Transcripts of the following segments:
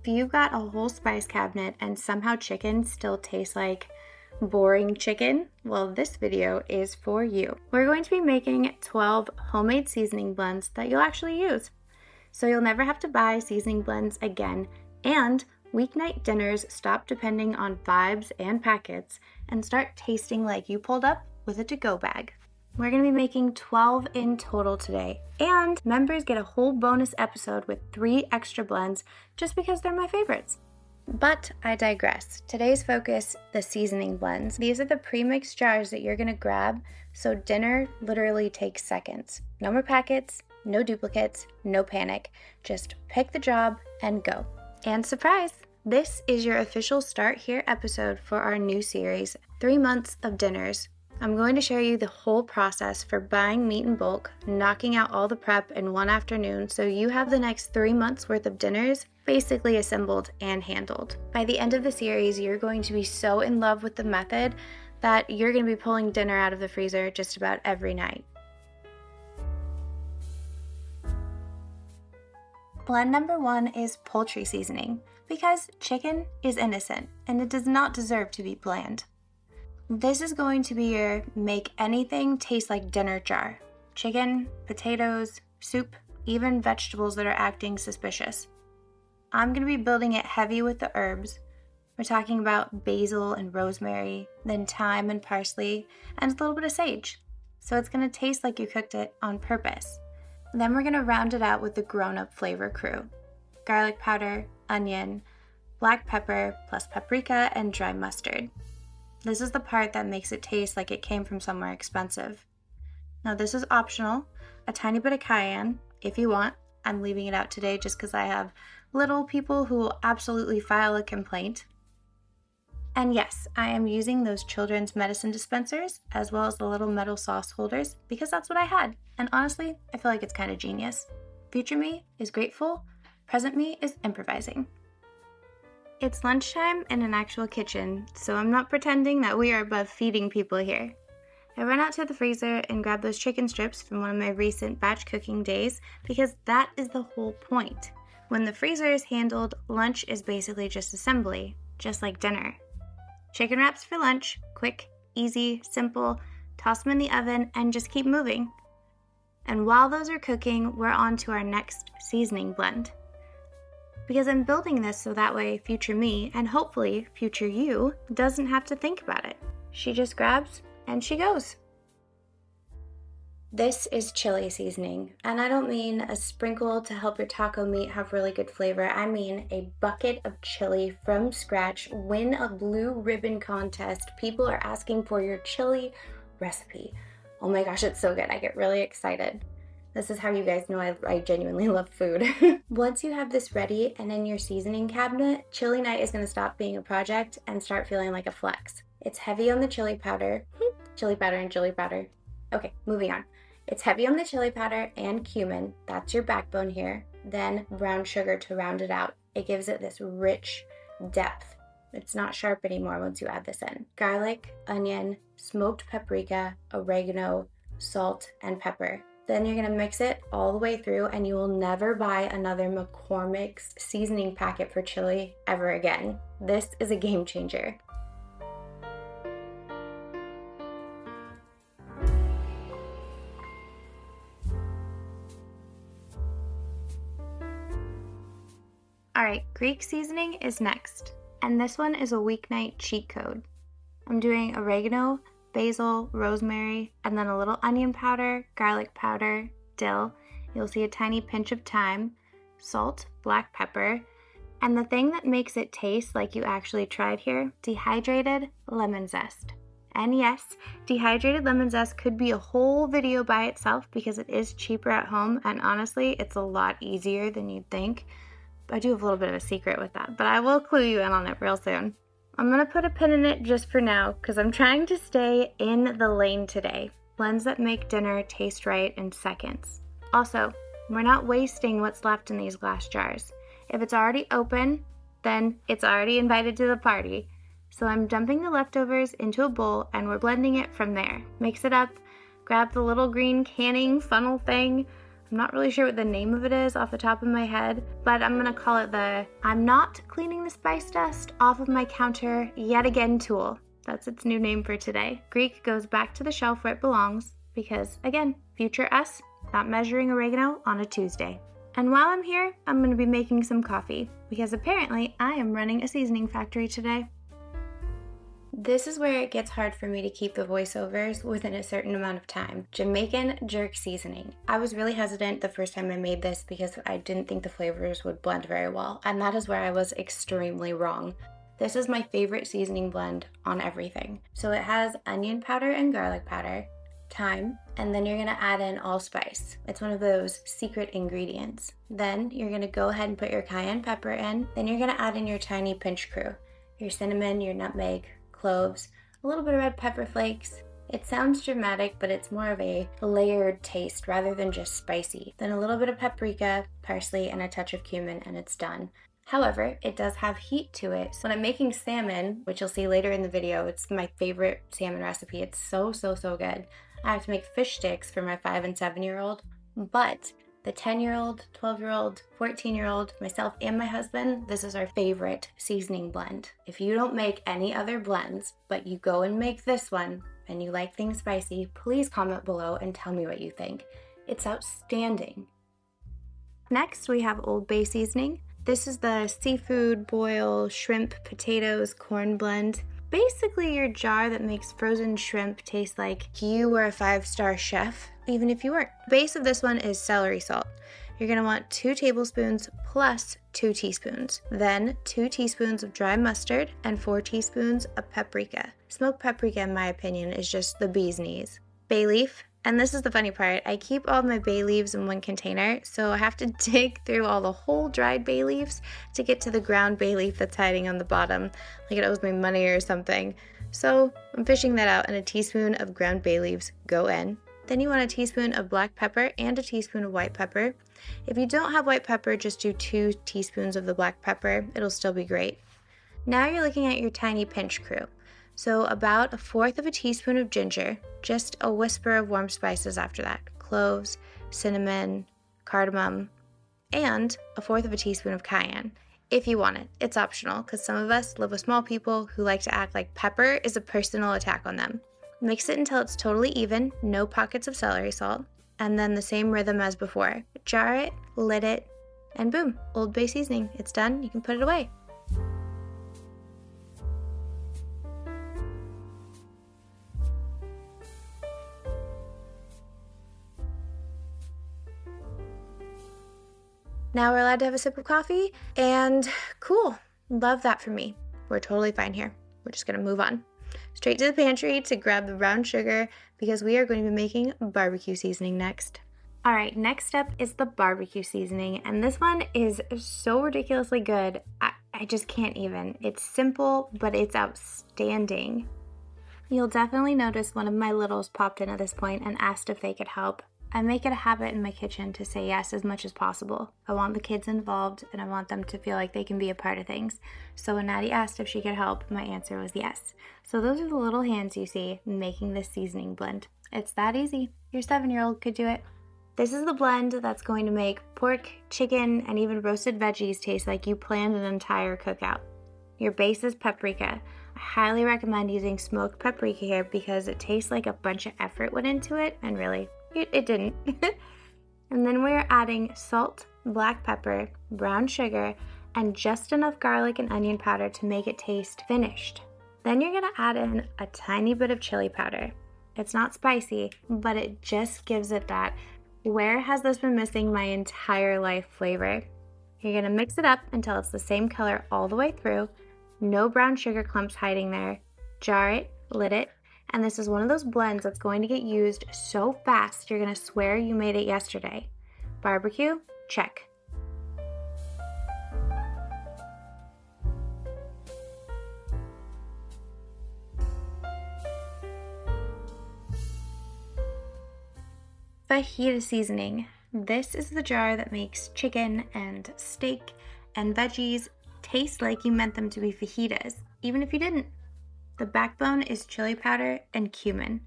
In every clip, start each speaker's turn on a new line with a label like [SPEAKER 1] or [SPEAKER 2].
[SPEAKER 1] If you've got a whole spice cabinet and somehow chicken still tastes like boring chicken, well, this video is for you. We're going to be making 12 homemade seasoning blends that you'll actually use. So you'll never have to buy seasoning blends again, and weeknight dinners stop depending on vibes and packets and start tasting like you pulled up with a to-go bag. We're going to be making 12 in total today, and members get a whole bonus episode with 3 extra blends just because they're my favorites. But I digress. Today's focus, the seasoning blends. These are the pre-mixed jars that you're going to grab, so dinner literally takes seconds. No more packets, no duplicates, no panic. Just pick the job and go. And surprise! This is your official Start Here episode for our new series, 3 months of dinners. I'm going to show you the whole process for buying meat in bulk, knocking out all the prep in one afternoon so you have the next 3 months worth of dinners basically assembled and handled. By the end of the series, you're going to be so in love with the method that you're going to be pulling dinner out of the freezer just about every night. Blend number 1 is poultry seasoning, because chicken is innocent and it does not deserve to be bland. This is going to be your make anything taste like dinner jar. Chicken, potatoes, soup, even vegetables that are acting suspicious. I'm going to be building it heavy with the herbs. We're talking about basil and rosemary, then thyme and parsley, and a little bit of sage. So it's going to taste like you cooked it on purpose. Then we're going to round it out with the grown-up flavor crew. Garlic powder, onion, black pepper, plus paprika and dry mustard. This is the part that makes it taste like it came from somewhere expensive. Now this is optional, a tiny bit of cayenne if you want. I'm leaving it out today just because I have little people who will absolutely file a complaint. And yes, I am using those children's medicine dispensers as well as the little metal sauce holders because that's what I had. And honestly, I feel like it's kind of genius. Future me is grateful, present me is improvising. It's lunchtime in an actual kitchen, so I'm not pretending that we are above feeding people here. I ran out to the freezer and grabbed those chicken strips from one of my recent batch cooking days because that is the whole point. When the freezer is handled, lunch is basically just assembly, just like dinner. Chicken wraps for lunch, quick, easy, simple, toss them in the oven and just keep moving. And while those are cooking, we're on to our next seasoning blend. Because I'm building this so that way future me, and hopefully future you, doesn't have to think about it. She just grabs and she goes. This is chili seasoning, and I don't mean a sprinkle to help your taco meat have really good flavor. I mean a bucket of chili from scratch. Win a blue ribbon contest. People are asking for your chili recipe. Oh my gosh, it's so good. I get really excited. This is how you guys know I genuinely love food. Once you have this ready and in your seasoning cabinet, chili night is going to stop being a project and start feeling like a flex. It's heavy on the chili powder. Chili powder and chili powder. Okay, moving on. It's heavy on the chili powder and cumin. That's your backbone here. Then brown sugar to round it out. It gives it this rich depth. It's not sharp anymore once you add this in. Garlic, onion, smoked paprika, oregano, salt, and pepper. Then you're gonna mix it all the way through and you will never buy another McCormick's seasoning packet for chili ever again. This is a game changer. Alright, Greek seasoning is next, and this one is a weeknight cheat code. I'm doing oregano, basil, rosemary, and then a little onion powder, garlic powder, dill. You'll see a tiny pinch of thyme, salt, black pepper, and the thing that makes it taste like you actually tried here, dehydrated lemon zest. And yes, dehydrated lemon zest could be a whole video by itself because it is cheaper at home, and honestly, it's a lot easier than you'd think. I do have a little bit of a secret with that, but I will clue you in on it real soon. I'm going to put a pin in it just for now because I'm trying to stay in the lane today. Blends that make dinner taste right in seconds. Also, we're not wasting what's left in these glass jars. If it's already open, then it's already invited to the party. So I'm dumping the leftovers into a bowl and we're blending it from there. Mix it up, grab the little green canning funnel thing. I'm not really sure what the name of it is off the top of my head, but I'm gonna call it the I'm not cleaning the spice dust off of my counter yet again tool. That's its new name for today. Greek goes back to the shelf where it belongs because, again, future us, not measuring oregano on a Tuesday. And while I'm here, I'm gonna be making some coffee because apparently I am running a seasoning factory today. This is where it gets hard for me to keep the voiceovers within a certain amount of time. Jamaican jerk seasoning. I was really hesitant the first time I made this because I didn't think the flavors would blend very well, and that is where I was extremely wrong. This is my favorite seasoning blend on everything. So it has onion powder and garlic powder, thyme, and then you're gonna add in allspice. It's one of those secret ingredients. Then you're gonna go ahead and put your cayenne pepper in. Then you're gonna add in your tiny pinch crew, your cinnamon, your nutmeg, cloves, a little bit of red pepper flakes. It sounds dramatic, but it's more of a layered taste rather than just spicy. Then a little bit of paprika, parsley, and a touch of cumin, and it's done. However, it does have heat to it. So when I'm making salmon, which you'll see later in the video, it's my favorite salmon recipe. It's so good. I have to make fish sticks for my 5 and 7-year-old, but the 10-year-old, 12-year-old, 14-year-old, myself, and my husband, this is our favorite seasoning blend. If you don't make any other blends, but you go and make this one, and you like things spicy, please comment below and tell me what you think. It's outstanding. Next, we have Old Bay seasoning. This is the seafood, boil, shrimp, potatoes, corn blend. Basically your jar that makes frozen shrimp taste like you were a 5-star chef, even if you weren't. The base of this one is celery salt. You're gonna want 2 tablespoons plus 2 teaspoons. Then 2 teaspoons of dry mustard and 4 teaspoons of paprika. Smoked paprika, in my opinion, is just the bee's knees. Bay leaf. And this is the funny part, I keep all my bay leaves in one container, so I have to dig through all the whole dried bay leaves to get to the ground bay leaf that's hiding on the bottom, like it owes me money or something. So I'm fishing that out, and a teaspoon of ground bay leaves go in. Then you want a teaspoon of black pepper and a teaspoon of white pepper. If you don't have white pepper, just do 2 teaspoons of the black pepper, it'll still be great. Now you're looking at your tiny pinch crew. So about 1/4 of a teaspoon of ginger, just a whisper of warm spices after that. Cloves, cinnamon, cardamom, and 1/4 of a teaspoon of cayenne. If you want it, it's optional because some of us live with small people who like to act like pepper is a personal attack on them. Mix it until it's totally even, no pockets of celery salt, and then the same rhythm as before. Jar it, lid it, and boom, Old Bay seasoning. It's done, you can put it away. Now we're allowed to have a sip of coffee, and cool, love that for me. We're totally fine here. We're just gonna move on. Straight to the pantry to grab the brown sugar because we are going to be making barbecue seasoning next. All right, next up is the barbecue seasoning, and this one is so ridiculously good. I just can't even. It's simple, but it's outstanding. You'll definitely notice one of my littles popped in at this point and asked if they could help. I make it a habit in my kitchen to say yes as much as possible. I want the kids involved and I want them to feel like they can be a part of things. So when Natty asked if she could help, my answer was yes. So those are the little hands you see making this seasoning blend. It's that easy. Your 7-year-old could do it. This is the blend that's going to make pork, chicken, and even roasted veggies taste like you planned an entire cookout. Your base is paprika. I highly recommend using smoked paprika here because it tastes like a bunch of effort went into it, and really, it didn't. And then we're adding salt, black pepper, brown sugar, and just enough garlic and onion powder to make it taste finished. Then you're gonna add in a tiny bit of chili powder. It's not spicy, but it just gives it that where has this been missing my entire life flavor. You're gonna mix it up until it's the same color all the way through, no brown sugar clumps hiding there, jar it, lid it, and this is one of those blends that's going to get used so fast you're gonna swear you made it yesterday. Barbecue? Check. Fajita seasoning. This is the jar that makes chicken and steak and veggies taste like you meant them to be fajitas, even if you didn't. The backbone is chili powder and cumin.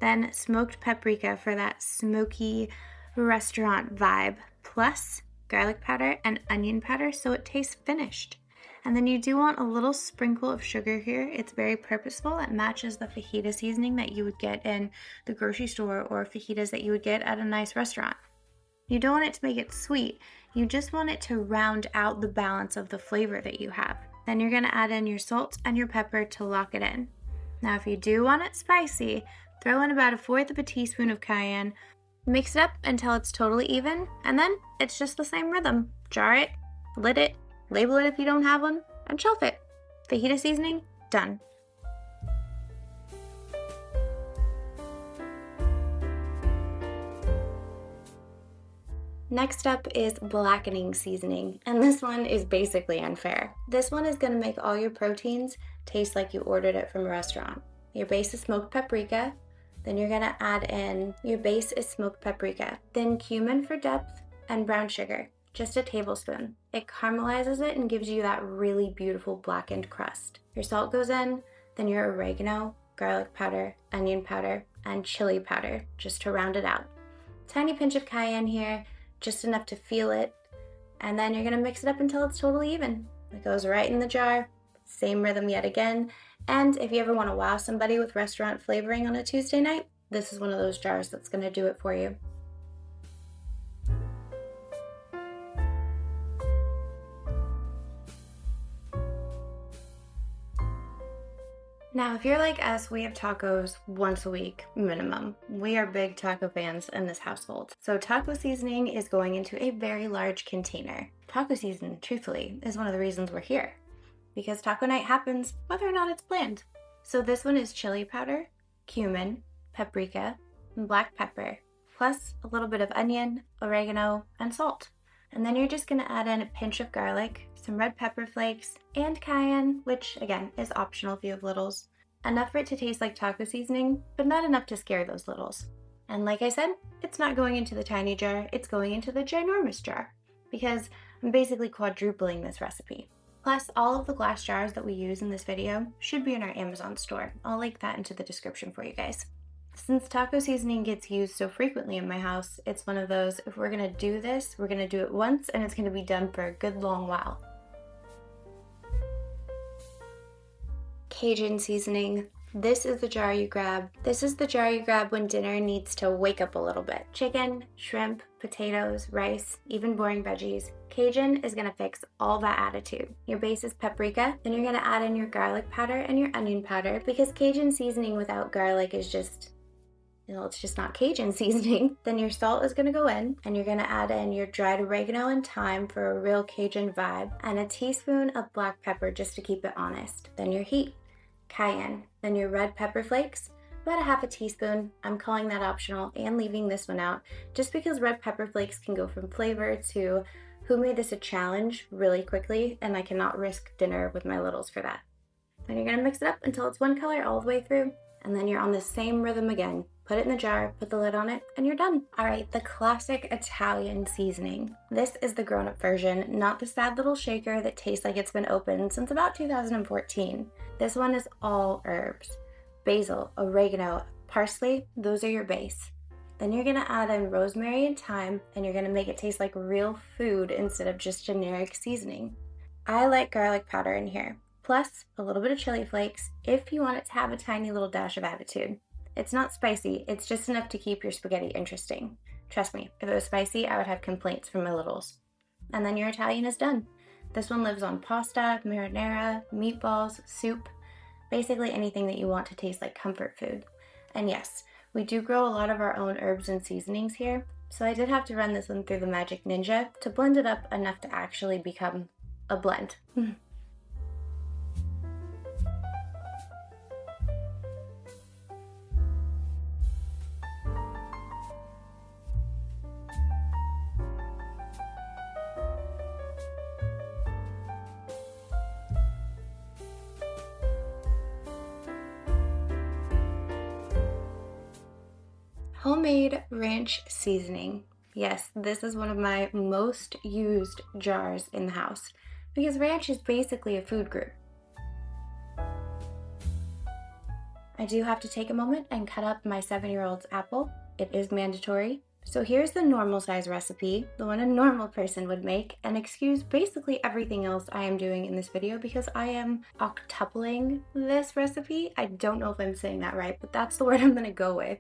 [SPEAKER 1] Then smoked paprika for that smoky, restaurant vibe plus garlic powder and onion powder so it tastes finished. And then you do want a little sprinkle of sugar here. It's very purposeful. It matches the fajita seasoning that you would get in the grocery store or fajitas that you would get at a nice restaurant. You don't want it to make it sweet. You just want it to round out the balance of the flavor that you have. Then you're gonna add in your salt and your pepper to lock it in. Now, if you do want it spicy, throw in about 1/4 of a teaspoon of cayenne. Mix it up until it's totally even, and then it's just the same rhythm. Jar it, lid it, label it if you don't have one, and shelf it. Fajita seasoning, done. Next up is blackening seasoning, and this one is basically unfair. This one is going to make all your proteins taste like you ordered it from a restaurant. Your base is smoked paprika, then you're going to add in, your base is smoked paprika, then cumin for depth, and brown sugar, just a tablespoon. It caramelizes it and gives you that really beautiful blackened crust. Your salt goes in, then your oregano, garlic powder, onion powder, and chili powder, just to round it out. Tiny pinch of cayenne here, just enough to feel it, and then you're gonna mix it up until it's totally even. It goes right in the jar, same rhythm yet again, and if you ever wanna wow somebody with restaurant flavoring on a Tuesday night, this is one of those jars that's gonna do it for you. Now, if you're like us, we have tacos once a week minimum. We are big taco fans in this household. So taco seasoning is going into a very large container. Taco season, truthfully, is one of the reasons we're here, because taco night happens whether or not it's planned. So this one is chili powder, cumin, paprika, and black pepper, plus a little bit of onion, oregano, and salt. And then you're just gonna add in a pinch of garlic, some red pepper flakes, and cayenne, which again is optional if you have littles. Enough for it to taste like taco seasoning, but not enough to scare those littles. And like I said, it's not going into the tiny jar, it's going into the ginormous jar, because I'm basically quadrupling this recipe. Plus, all of the glass jars that we use in this video should be in our Amazon store. I'll link that into the description for you guys. Since taco seasoning gets used so frequently in my house, it's one of those, if we're gonna do this, we're gonna do it once and it's gonna be done for a good long while. Cajun seasoning. This is the jar you grab. This is the jar you grab when dinner needs to wake up a little bit. Chicken, shrimp, potatoes, rice, even boring veggies. Cajun is gonna fix all that attitude. Your base is paprika, then you're gonna add in your garlic powder and your onion powder, because Cajun seasoning without garlic is just, it's just not Cajun seasoning. Then your salt is gonna go in, and you're gonna add in your dried oregano and thyme for a real Cajun vibe, and a teaspoon of black pepper just to keep it honest. Then your heat, cayenne, then your red pepper flakes, about a half a teaspoon. I'm calling that optional and leaving this one out, just because red pepper flakes can go from flavor to who made this a challenge really quickly, and I cannot risk dinner with my littles for that. Then you're gonna mix it up until it's one color all the way through, and then you're on the same rhythm again. Put it in the jar, put the lid on it, and you're done. All right, the classic Italian seasoning. This is the grown-up version, not the sad little shaker that tastes like it's been opened since about 2014. This one is all herbs. Basil, oregano, parsley, those are your base. Then you're gonna add in rosemary and thyme, and you're gonna make it taste like real food instead of just generic seasoning. I like garlic powder in here, plus a little bit of chili flakes if you want it to have a tiny little dash of attitude. It's not spicy, it's just enough to keep your spaghetti interesting. Trust me, if it was spicy, I would have complaints from my littles. And then your Italian is done. This one lives on pasta, marinara, meatballs, soup, basically anything that you want to taste like comfort food. And yes, we do grow a lot of our own herbs and seasonings here, so I did have to run this one through the Magic Ninja to blend it up enough to actually become a blend. Homemade ranch seasoning. Yes, this is one of my most used jars in the house because ranch is basically a food group. I do have to take a moment and cut up my 7-year-old's apple. It is mandatory. So here's the normal size recipe, the one a normal person would make, and excuse basically everything else I am doing in this video because I am octupling this recipe. I don't know if I'm saying that right, but that's the word I'm gonna go with.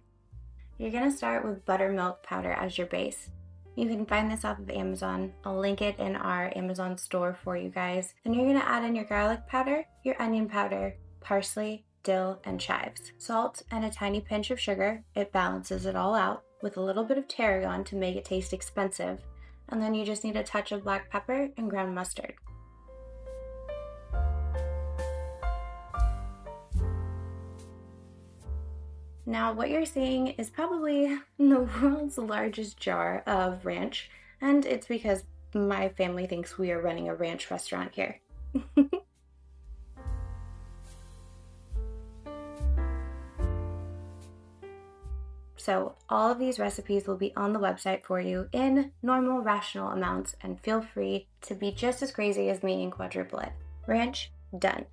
[SPEAKER 1] You're gonna start with buttermilk powder as your base. You can find this off of Amazon. I'll link it in our Amazon store for you guys. Then you're gonna add in your garlic powder, your onion powder, parsley, dill, and chives. Salt and a tiny pinch of sugar. It balances it all out with a little bit of tarragon to make it taste expensive. And then you just need a touch of black pepper and ground mustard. Now what you're seeing is probably the world's largest jar of ranch, and it's because my family thinks we are running a ranch restaurant here. So all of these recipes will be on the website for you in normal, rational amounts, and feel free to be just as crazy as me and quadruple it. Ranch, done.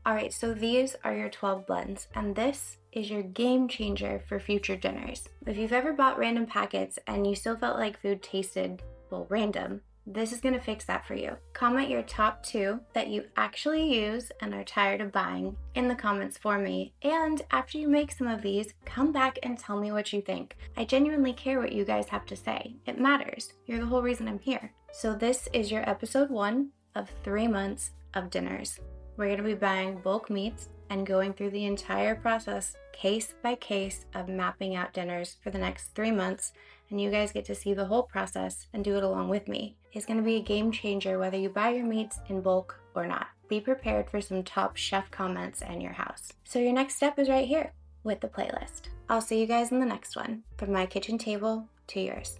[SPEAKER 1] Alright, so these are your 12 blends, and this is your game changer for future dinners. If you've ever bought random packets and you still felt like food tasted, well, random, this is gonna fix that for you. Comment your top 2 that you actually use and are tired of buying in the comments for me, and after you make some of these, come back and tell me what you think. I genuinely care what you guys have to say. It matters. You're the whole reason I'm here. So this is your episode 1 of 3 months of dinners. We're going to be buying bulk meats and going through the entire process, case by case, of mapping out dinners for the next 3 months, and you guys get to see the whole process and do it along with me. It's going to be a game changer whether you buy your meats in bulk or not. Be prepared for some top chef comments in your house. So your next step is right here with the playlist. I'll see you guys in the next one, from my kitchen table to yours.